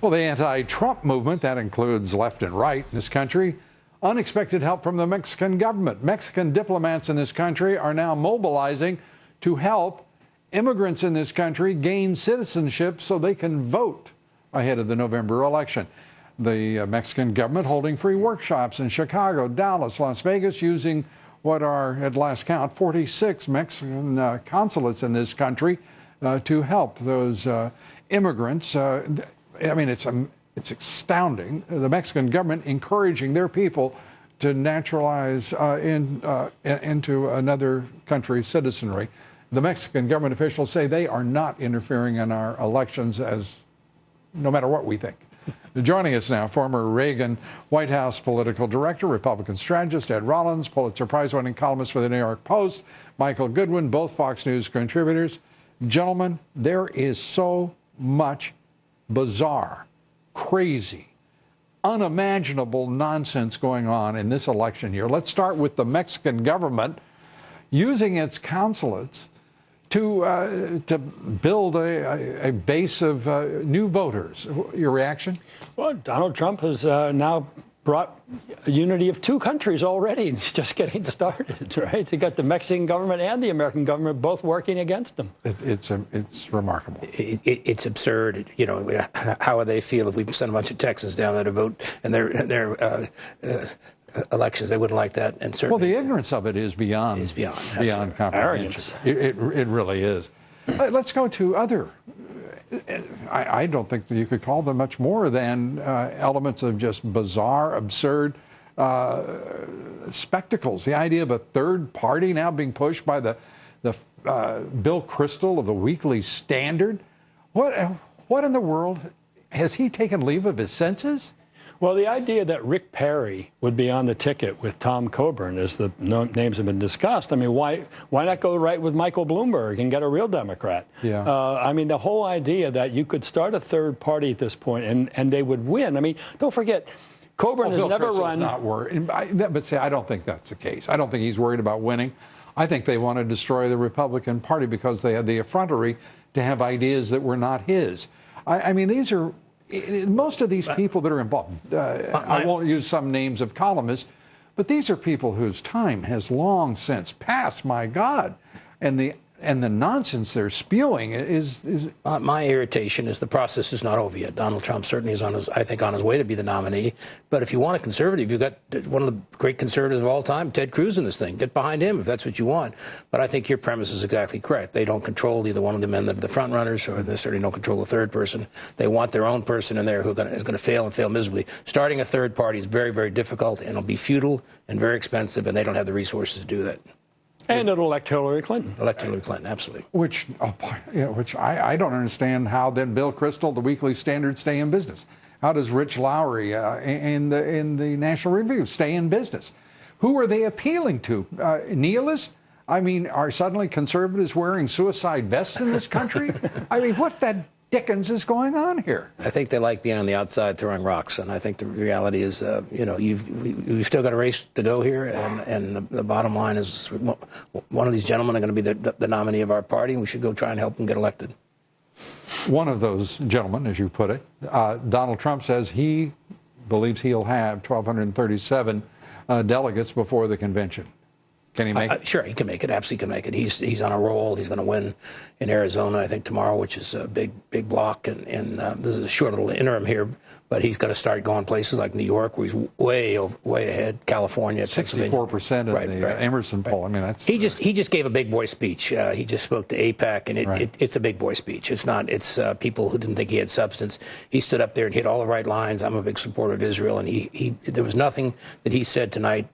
Well, the anti-Trump movement, that includes left and right in this country, unexpected help from the Mexican government. Mexican diplomats in this country are now mobilizing to help immigrants in this country gain citizenship so they can vote ahead of the November election. The Mexican government holding free workshops in Chicago, Dallas, Las Vegas, using what are, at last count, 46 Mexican consulates in this country to help those immigrants. I mean, it's astounding. The Mexican government encouraging their people to naturalize into another country's citizenry. The Mexican government officials say they are not interfering in our elections, as no matter what we think. Joining us now, former Reagan White House political director, Republican strategist Ed Rollins, Pulitzer Prize-winning columnist for the New York Post, Michael Goodwin, both Fox News contributors. Gentlemen, there is so much bizarre, crazy, unimaginable nonsense going on in this election year. Let's start with the Mexican government using its consulates to build a base of new voters. Your reaction? Well, Donald Trump has now brought a unity of two countries already, and he's just getting started, right? You got the Mexican government and the American government both working against him. It's remarkable. It's absurd. You know, how would they feel if we sent a bunch of Texans down there to vote in their elections? They wouldn't like that, and certainly. Well, the ignorance of it is beyond comprehension. It really is. Let's go to other. I don't think that you could call them much more than elements of just bizarre, absurd spectacles. The idea of a third party now being pushed by the Bill Kristol of the Weekly Standard. What in the world? Has he taken leave of his senses? Well, the idea that Rick Perry would be on the ticket with Tom Coburn, as the names have been discussed, I mean, why not go right with Michael Bloomberg and get a real Democrat? Yeah. I mean, the whole idea that you could start a third party at this point and they would win. I mean, don't forget, Coburn has never run. Not worried, but see, I don't think that's the case. I don't think he's worried about winning. I think they want to destroy the Republican Party because they had the effrontery to have ideas that were not his. I mean, these are. Most of these people that are involved, I won't use some names of columnists, but these are people whose time has long since passed, my God. And the nonsense they're spewing is my irritation is the process is not over yet. Donald Trump certainly is on his way to be the nominee. But if you want a conservative, you've got one of the great conservatives of all time, Ted Cruz, in this thing. Get behind him if that's what you want. But I think your premise is exactly correct. They don't control either one of the men that are the front runners, or they certainly don't control the third person. They want their own person in there who is going to fail and fail miserably. Starting a third party is very, very difficult, and it'll be futile and very expensive, and they don't have the resources to do that. And it'll elect Hillary Clinton. Elect Hillary Clinton, absolutely. Which I don't understand how then Bill Kristol, the Weekly Standard, stay in business. How does Rich Lowry in the National Review stay in business? Who are they appealing to? Nihilists? I mean, are suddenly conservatives wearing suicide vests in this country? I mean, what the dickens is going on here? I think they like being on the outside throwing rocks, and I think the reality is, we've still got a race to go here, and the bottom line is one of these gentlemen are going to be the nominee of our party, and we should go try and help him get elected. One of those gentlemen, as you put it, Donald Trump says he believes he'll have 1,237 delegates before the convention. Can he make it? Sure, he can make it. Absolutely can make it. He's on a roll. He's going to win in Arizona, I think, tomorrow, which is a big block. And this is a short little interim here, but he's going to start going places like New York, where he's way ahead. California, 64% of the Emerson poll. I mean, that's he just gave a big boy speech. He just spoke to AIPAC, and it's a big boy speech. It's not. It's people who didn't think he had substance. He stood up there and hit all the right lines. I'm a big supporter of Israel, and there was nothing that he said tonight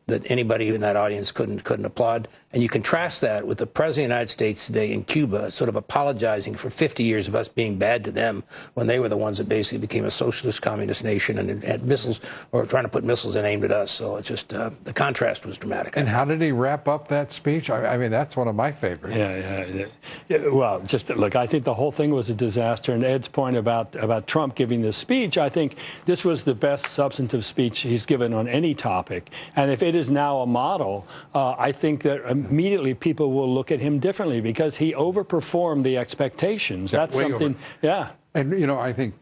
that anybody in that audience couldn't applaud. And you contrast that with the President of the United States today in Cuba sort of apologizing for 50 years of us being bad to them when they were the ones that basically became a socialist communist nation and had missiles, or trying to put missiles in aimed at us. So it's just the contrast was dramatic. And how did he wrap up that speech? I mean, that's one of my favorites. Yeah. Well, just look, I think the whole thing was a disaster. And Ed's point about Trump giving this speech, I think this was the best substantive speech he's given on any topic. And if it is now a model, I think that immediately people will look at him differently because he overperformed the expectations. Yeah, that's something, over. yeah. And, I think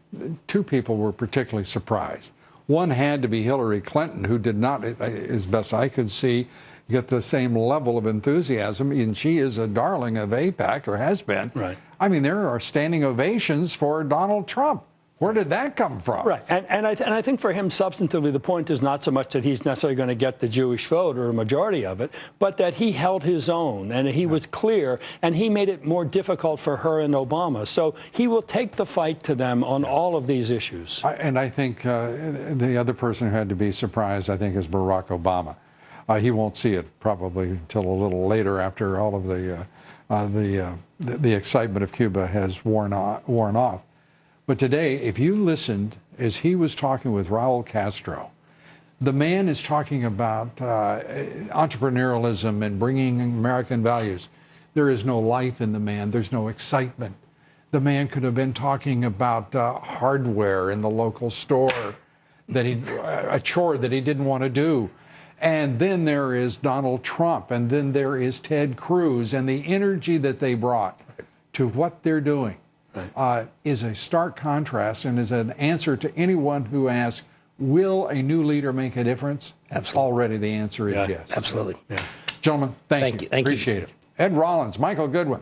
two people were particularly surprised. One had to be Hillary Clinton, who did not, as best I could see, get the same level of enthusiasm. And she is a darling of AIPAC, or has been. Right. I mean, there are standing ovations for Donald Trump. Where did that come from? Right. And I think for him, substantively, the point is not so much that he's necessarily going to get the Jewish vote or a majority of it, but that he held his own and he was clear, and he made it more difficult for her and Obama. So he will take the fight to them on all of these issues. And I think the other person who had to be surprised, I think, is Barack Obama. He won't see it probably until a little later, after all of the excitement of Cuba has worn off. But today, if you listened as he was talking with Raul Castro, the man is talking about entrepreneurialism and bringing American values. There is no life in the man. There's no excitement. The man could have been talking about hardware in the local store, a chore that he didn't want to do. And then there is Donald Trump, and then there is Ted Cruz, and the energy that they brought to what they're doing. Is a stark contrast, and is an answer to anyone who asks, will a new leader make a difference? Absolutely. Already the answer is yes. Absolutely. Gentlemen, thank you. Thank you. Appreciate it. Ed Rollins, Michael Goodwin.